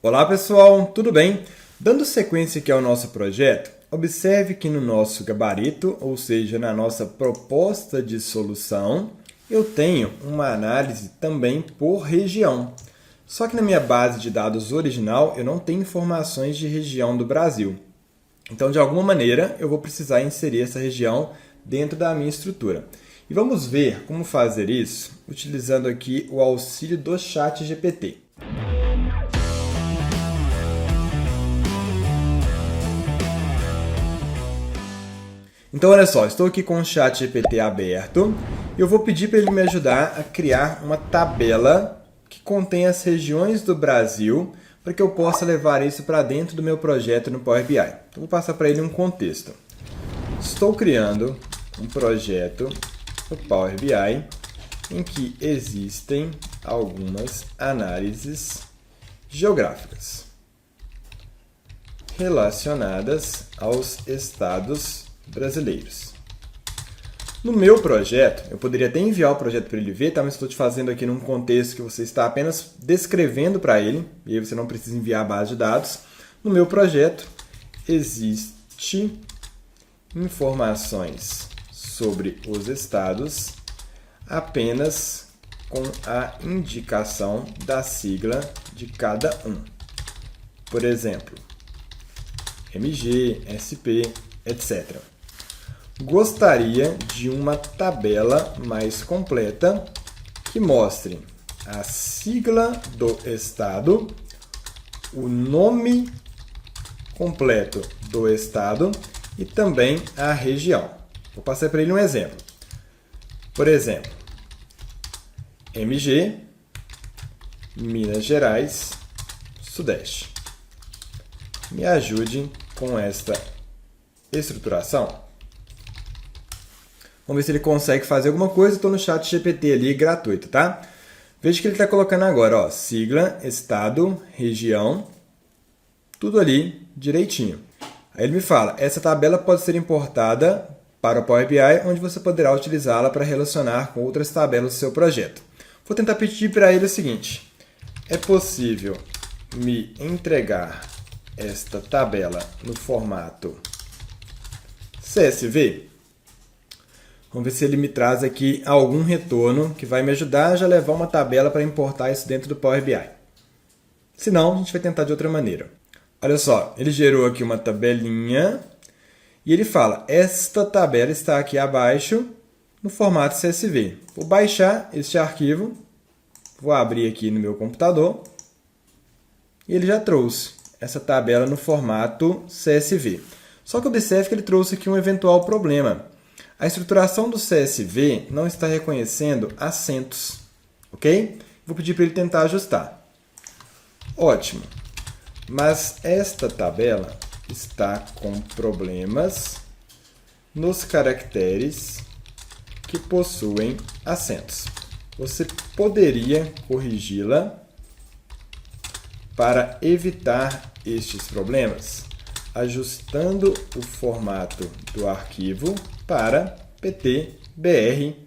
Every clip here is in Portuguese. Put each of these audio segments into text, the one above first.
Olá pessoal, tudo bem? Dando sequência aqui ao nosso projeto, observe que no nosso gabarito, ou seja, na nossa proposta de solução, eu tenho uma análise também por região. Só que na minha base de dados original, eu não tenho informações de região do Brasil. Então, de alguma maneira, eu vou precisar inserir essa região dentro da minha estrutura. E vamos ver como fazer isso utilizando aqui o auxílio do ChatGPT. Então, olha só, estou aqui com o ChatGPT aberto e eu vou pedir para ele me ajudar a criar uma tabela que contém as regiões do Brasil para que eu possa levar isso para dentro do meu projeto no Power BI. Então, vou passar para ele um contexto. Estou criando um projeto no Power BI em que existem algumas análises geográficas relacionadas aos estados brasileiros. No meu projeto, eu poderia até enviar o projeto para ele ver, tá? Mas estou te fazendo aqui num contexto que você está apenas descrevendo para ele, e aí você não precisa enviar a base de dados. No meu projeto, existe informações sobre os estados apenas com a indicação da sigla de cada um. Por exemplo, MG, SP, etc. Gostaria de uma tabela mais completa que mostre a sigla do estado, o nome completo do estado e também a região. Vou passar para ele um exemplo. Por exemplo, MG, Minas Gerais, Sudeste. Me ajude com esta estruturação. Vamos ver se ele consegue fazer alguma coisa. Estou no ChatGPT ali, gratuito, tá? Veja que ele está colocando agora, ó, sigla, estado, região, tudo ali direitinho. Aí ele me fala, essa tabela pode ser importada para o Power BI, onde você poderá utilizá-la para relacionar com outras tabelas do seu projeto. Vou tentar pedir para ele o seguinte, é possível me entregar esta tabela no formato CSV? Vamos ver se ele me traz aqui algum retorno que vai me ajudar a já levar uma tabela para importar isso dentro do Power BI. Se não, a gente vai tentar de outra maneira. Olha só, ele gerou aqui uma tabelinha e ele fala, esta tabela está aqui abaixo no formato CSV. Vou baixar este arquivo, vou abrir aqui no meu computador e ele já trouxe essa tabela no formato CSV. Só que observe que ele trouxe aqui um eventual problema. A estruturação do CSV não está reconhecendo acentos, ok? Vou pedir para ele tentar ajustar. Ótimo, mas esta tabela está com problemas nos caracteres que possuem acentos. Você poderia corrigi-la para evitar estes problemas, ajustando o formato do arquivo para PTBR,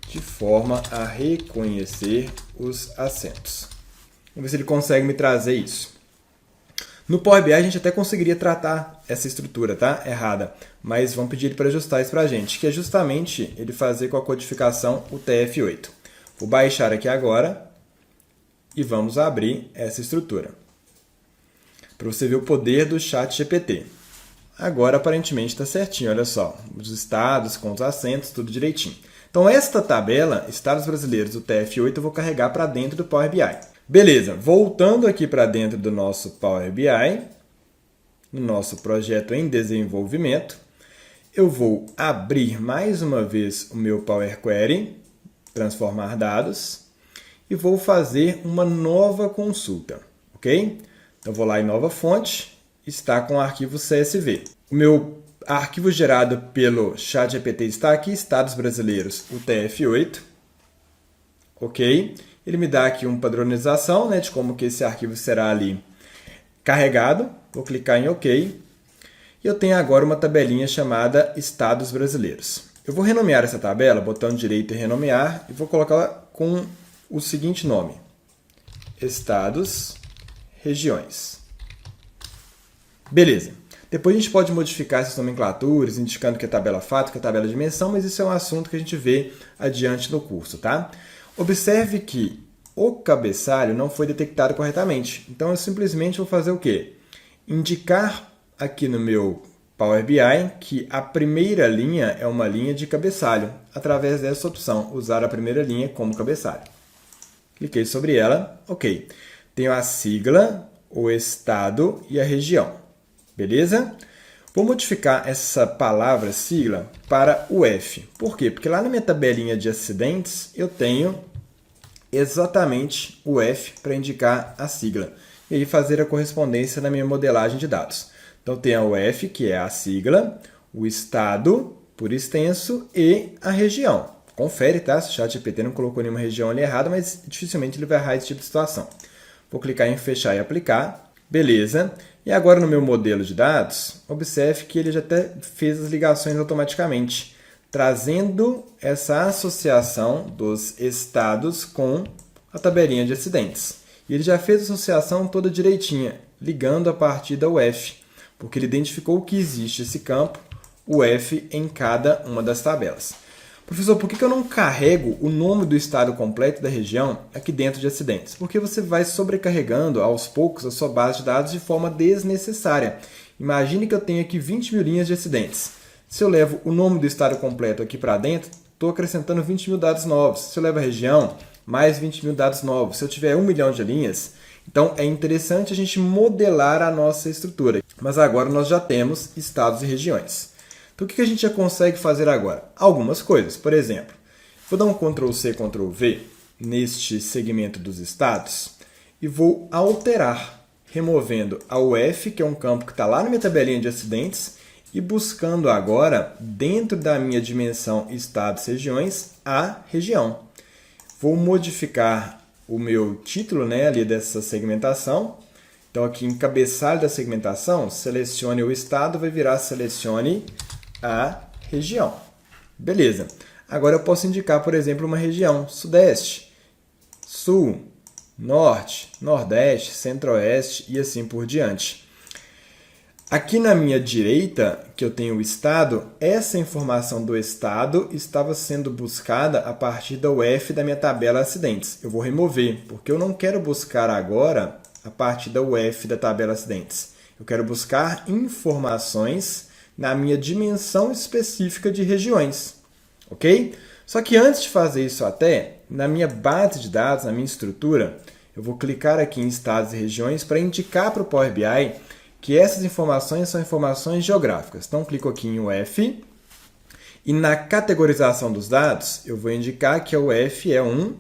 de forma a reconhecer os acentos. Vamos ver se ele consegue me trazer isso. No Power BI a gente até conseguiria tratar essa estrutura, tá? Errada, mas vamos pedir ele para ajustar isso para a gente, que é justamente ele fazer com a codificação o TF8. Vou baixar aqui agora e vamos abrir essa estrutura, para você ver o poder do ChatGPT. Agora, aparentemente, está certinho, olha só. Os estados com os acentos, tudo direitinho. Então, esta tabela, Estados Brasileiros, o TF8, eu vou carregar para dentro do Power BI. Beleza, voltando aqui para dentro do nosso Power BI, no nosso projeto em desenvolvimento, eu vou abrir mais uma vez o meu Power Query, transformar dados, e vou fazer uma nova consulta, ok? Então, vou lá em nova fonte, está com o arquivo CSV. O meu arquivo gerado pelo ChatGPT está aqui, Estados Brasileiros, o TF8. Ok? Ele me dá aqui uma padronização, né, de como que esse arquivo será ali carregado. Vou clicar em OK. E eu tenho agora uma tabelinha chamada Estados Brasileiros. Eu vou renomear essa tabela, botão direito e renomear, e vou colocá-la com o seguinte nome. Estados, regiões. Beleza. Depois a gente pode modificar essas nomenclaturas, indicando que é tabela fato, que é tabela dimensão, mas isso é um assunto que a gente vê adiante no curso, tá? Observe que o cabeçalho não foi detectado corretamente. Então, eu simplesmente vou fazer o quê? Indicar aqui no meu Power BI que a primeira linha é uma linha de cabeçalho, através dessa opção, usar a primeira linha como cabeçalho. Cliquei sobre ela, ok. Tenho a sigla, o estado e a região. Beleza? Vou modificar essa palavra sigla para UF. Por quê? Porque lá na minha tabelinha de acidentes eu tenho exatamente o F para indicar a sigla. E aí fazer a correspondência na minha modelagem de dados. Então tem a UF, que é a sigla, o estado, por extenso, e a região. Confere, tá? Se o ChatGPT não colocou nenhuma região ali errada, mas dificilmente ele vai errar esse tipo de situação. Vou clicar em fechar e aplicar. Beleza. E agora no meu modelo de dados, observe que ele já até fez as ligações automaticamente, trazendo essa associação dos estados com a tabelinha de acidentes. E ele já fez a associação toda direitinha, ligando a partir da UF, porque ele identificou que existe esse campo, UF, em cada uma das tabelas. Professor, por que eu não carrego o nome do estado completo da região aqui dentro de acidentes? Porque você vai sobrecarregando aos poucos a sua base de dados de forma desnecessária. Imagine que eu tenho aqui 20 mil linhas de acidentes. Se eu levo o nome do estado completo aqui para dentro, estou acrescentando 20 mil dados novos. Se eu levo a região, mais 20 mil dados novos. Se eu tiver 1 milhão de linhas, então é interessante a gente modelar a nossa estrutura. Mas agora nós já temos estados e regiões. Então, o que a gente já consegue fazer agora? Algumas coisas. Por exemplo, vou dar um Ctrl+C, Ctrl+V neste segmento dos estados e vou alterar, removendo a UF, que é um campo que está lá na minha tabelinha de acidentes, e buscando agora, dentro da minha dimensão estados e regiões, a região. Vou modificar o meu título, né, ali dessa segmentação. Então, aqui em cabeçalho da segmentação, selecione o estado, vai virar selecione a região. Beleza. Agora eu posso indicar, por exemplo, uma região: Sudeste, Sul, Norte, Nordeste, Centro-Oeste e assim por diante. Aqui na minha direita, que eu tenho o estado, essa informação do estado estava sendo buscada a partir da UF da minha tabela acidentes. Eu vou remover, porque eu não quero buscar agora a partir da UF da tabela acidentes. Eu quero buscar informações na minha dimensão específica de regiões, ok? Só que antes de fazer isso até, na minha base de dados, na minha estrutura, eu vou clicar aqui em estados e regiões para indicar para o Power BI que essas informações são informações geográficas. Então, clico aqui em UF e na categorização dos dados, eu vou indicar que a UF é um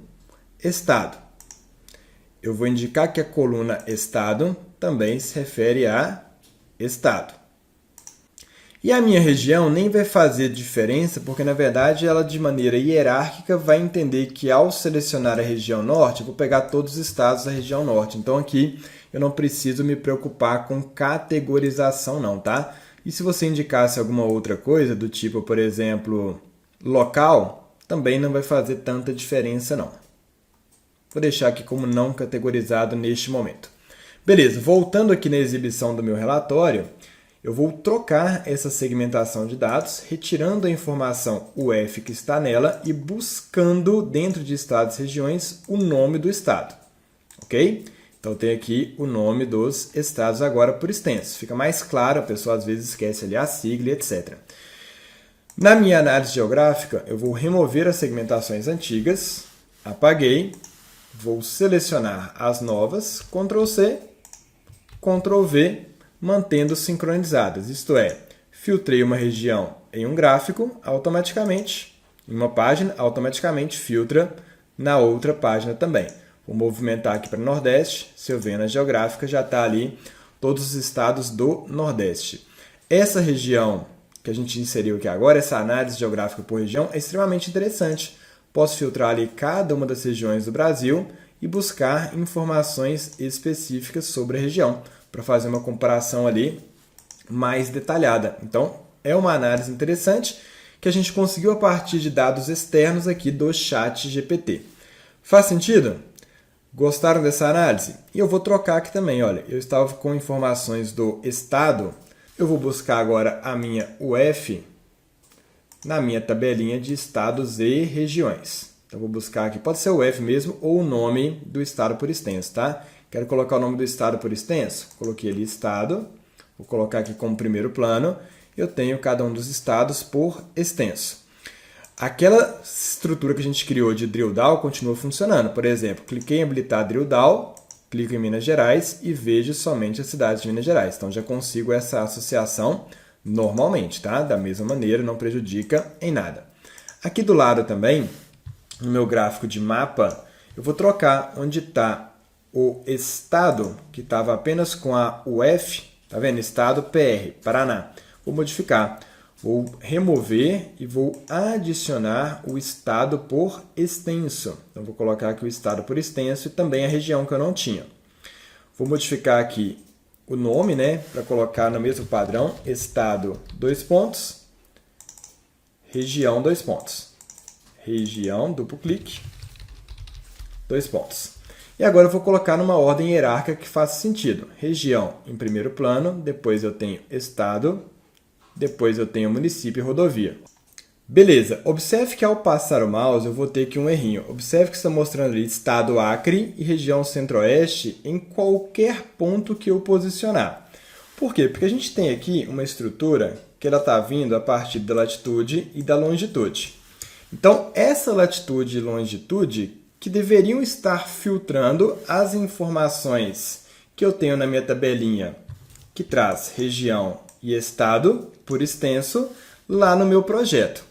estado. Eu vou indicar que a coluna estado também se refere a estado. E a minha região nem vai fazer diferença, porque na verdade ela de maneira hierárquica vai entender que ao selecionar a região norte, eu vou pegar todos os estados da região norte. Então aqui eu não preciso me preocupar com categorização não, tá? E se você indicasse alguma outra coisa, do tipo, por exemplo, local, também não vai fazer tanta diferença não. Vou deixar aqui como não categorizado neste momento. Beleza, voltando aqui na exibição do meu relatório, eu vou trocar essa segmentação de dados, retirando a informação UF que está nela e buscando dentro de estados e regiões o nome do estado. Ok? Então, eu tenho aqui o nome dos estados agora por extenso. Fica mais claro, a pessoa às vezes esquece ali a sigla, etc. Na minha análise geográfica, eu vou remover as segmentações antigas, apaguei, vou selecionar as novas, Ctrl+C, Ctrl+V, mantendo sincronizadas, isto é, filtrei uma região em um gráfico, automaticamente, em uma página, automaticamente filtra na outra página também. Vou movimentar aqui para o Nordeste, se eu ver na geográfica, já está ali todos os estados do Nordeste. Essa região que a gente inseriu aqui agora, essa análise geográfica por região, é extremamente interessante. Posso filtrar ali cada uma das regiões do Brasil e buscar informações específicas sobre a região, para fazer uma comparação ali mais detalhada. Então, é uma análise interessante que a gente conseguiu a partir de dados externos aqui do ChatGPT. Faz sentido? Gostaram dessa análise? E eu vou trocar aqui também, olha, eu estava com informações do estado, eu vou buscar agora a minha UF na minha tabelinha de estados e regiões. Então, vou buscar aqui, pode ser o UF mesmo ou o nome do estado por extenso, tá? Quero colocar o nome do estado por extenso, coloquei ali estado, vou colocar aqui como primeiro plano, eu tenho cada um dos estados por extenso. Aquela estrutura que a gente criou de drill down continua funcionando. Por exemplo, cliquei em habilitar drill down, clico em Minas Gerais e vejo somente as cidades de Minas Gerais. Então, já consigo essa associação normalmente, tá? Da mesma maneira, não prejudica em nada. Aqui do lado também, no meu gráfico de mapa, eu vou trocar onde está o estado, que estava apenas com a UF, tá vendo? Estado PR, Paraná. Vou modificar. Vou remover e vou adicionar o estado por extenso. Então, vou colocar aqui o estado por extenso e também a região que eu não tinha. Vou modificar aqui o nome, né, para colocar no mesmo padrão, estado, 2 pontos, região, 2 pontos. Região, duplo clique, 2 pontos. E agora eu vou colocar numa ordem hierárquica que faça sentido. Região em primeiro plano, depois eu tenho estado, depois eu tenho município e rodovia. Beleza, observe que ao passar o mouse eu vou ter aqui um errinho. Observe que está mostrando ali estado Acre e região centro-oeste em qualquer ponto que eu posicionar. Por quê? Porque a gente tem aqui uma estrutura que ela está vindo a partir da latitude e da longitude. Então, essa latitude e longitude que deveriam estar filtrando as informações que eu tenho na minha tabelinha que traz região e estado por extenso lá no meu projeto.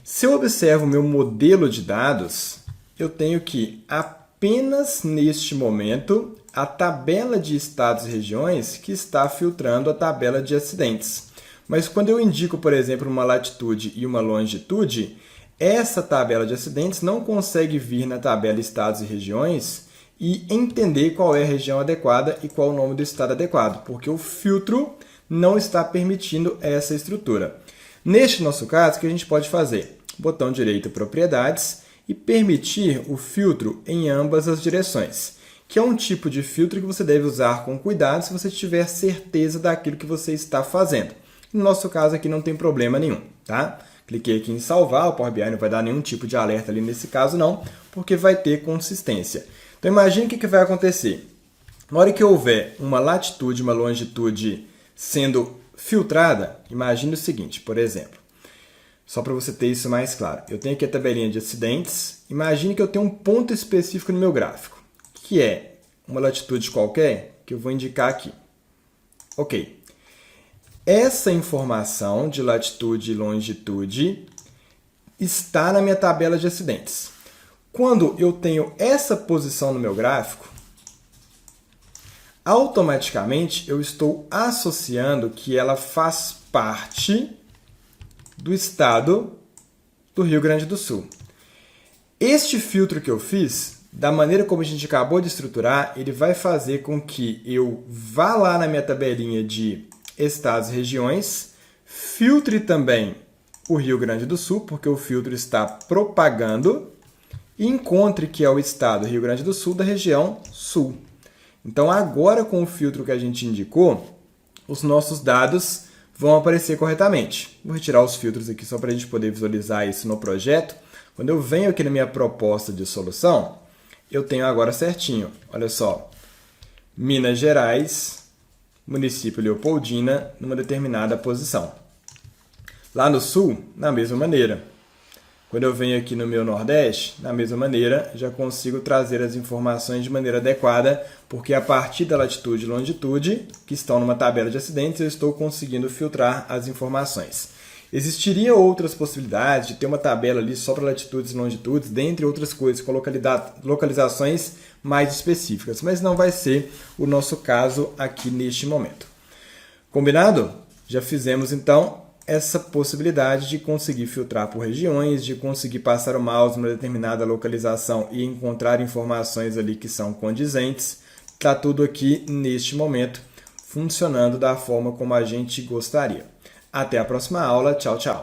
Se eu observo o meu modelo de dados, eu tenho que apenas neste momento a tabela de estados e regiões que está filtrando a tabela de acidentes. Mas quando eu indico, por exemplo, uma latitude e uma longitude, essa tabela de acidentes não consegue vir na tabela estados e regiões e entender qual é a região adequada e qual o nome do estado adequado, porque o filtro não está permitindo essa estrutura. Neste nosso caso, o que a gente pode fazer? Botão direito Propriedades e permitir o filtro em ambas as direções, que é um tipo de filtro que você deve usar com cuidado se você tiver certeza daquilo que você está fazendo. No nosso caso aqui não tem problema nenhum, tá? Cliquei aqui em salvar, o Power BI não vai dar nenhum tipo de alerta ali nesse caso não, porque vai ter consistência. Então imagine o que vai acontecer. Na hora que houver uma latitude e uma longitude sendo filtrada, imagine o seguinte, por exemplo, só para você ter isso mais claro. Eu tenho aqui a tabelinha de acidentes, imagine que eu tenho um ponto específico no meu gráfico, que é uma latitude qualquer, que eu vou indicar aqui. Ok. Essa informação de latitude e longitude está na minha tabela de acidentes. Quando eu tenho essa posição no meu gráfico, automaticamente eu estou associando que ela faz parte do estado do Rio Grande do Sul. Este filtro que eu fiz, da maneira como a gente acabou de estruturar, ele vai fazer com que eu vá lá na minha tabelinha de estados e regiões, filtre também o Rio Grande do Sul, porque o filtro está propagando, e encontre que é o estado Rio Grande do Sul da região Sul. Então, agora com o filtro que a gente indicou, os nossos dados vão aparecer corretamente. Vou retirar os filtros aqui só para a gente poder visualizar isso no projeto. Quando eu venho aqui na minha proposta de solução, eu tenho agora certinho. Olha só, Minas Gerais, município Leopoldina, numa determinada posição. Lá no Sul, na mesma maneira. Quando eu venho aqui no meu Nordeste, da mesma maneira, já consigo trazer as informações de maneira adequada, porque a partir da latitude e longitude, que estão numa tabela de acidentes, eu estou conseguindo filtrar as informações. Existiriam outras possibilidades de ter uma tabela ali só para latitudes e longitudes, dentre outras coisas, com localizações mais específicas, mas não vai ser o nosso caso aqui neste momento. Combinado? Já fizemos então essa possibilidade de conseguir filtrar por regiões, de conseguir passar o mouse numa determinada localização e encontrar informações ali que são condizentes. Está tudo aqui, neste momento, funcionando da forma como a gente gostaria. Até a próxima aula. Tchau, tchau!